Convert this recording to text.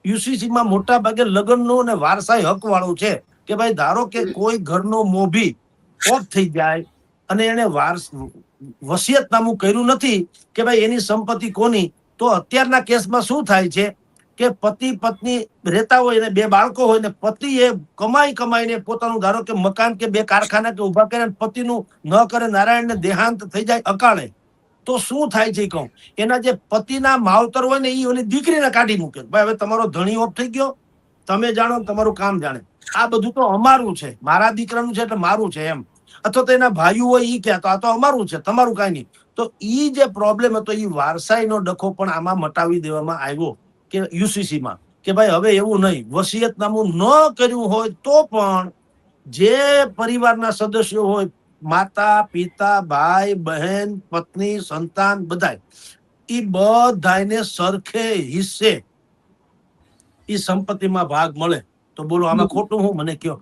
UCC માં મોટા ભાગે લગ્નનું અને વારસાઈ હક વાળું છે કે ભાઈ ધારો કે કોઈ ઘરનો મોભી ઓફ થઈ જાય અને એને વસિયતનામું કર્યું નથી કે ભાઈ એની સંપત્તિ કોની, તો અત્યારના કેસમાં શું થાય છે કે પતિ પત્ની રહેતા હોય ને બે બાળકો હોય ને પતિ એ કમાઈને પોતાનું ધારો કે મકાન કે બે કારખાના કે ઉભા કરે, પતિનું ન કરે નારાયણને દેહાંત થઈ જાય અકાળે, તો શું થાય છે કહું, એના જે પતિના માવતર હોય ને એ ઓલી દીકરીને કાઢી મૂકે, ભાઈ હવે તમારો ધણી ઓફ થઈ ગયો, તમે જાણો તમારું કામ જાણે, આ બધું તો અમારું છે, મારા દીકરાનું છે એટલે મારું છે એમ, અથવા તો એના ભાઈઓ હોય ઈ કે આ તો અમારું છે તમારું કઈ નહીં. તો ઈ જે પ્રોબ્લેમ હતો એ વારસાઈનો ડખો પણ આમાં મટાવી દેવામાં આવ્યો કે યુસીસીમાં કે ભાઈ હવે એવું નહીં, વસિયતનામું ન કર્યું હોય તો પણ જે પરિવારના સદસ્યો હોય, માતા પિતા ભાઈ બહેન પત્ની સંતાન બધાય, એ બધાને સરખે હિસ્સે એ સંપત્તિમાં ભાગ મળે. તો બોલો આમાં ખોટું હું, મને કયો.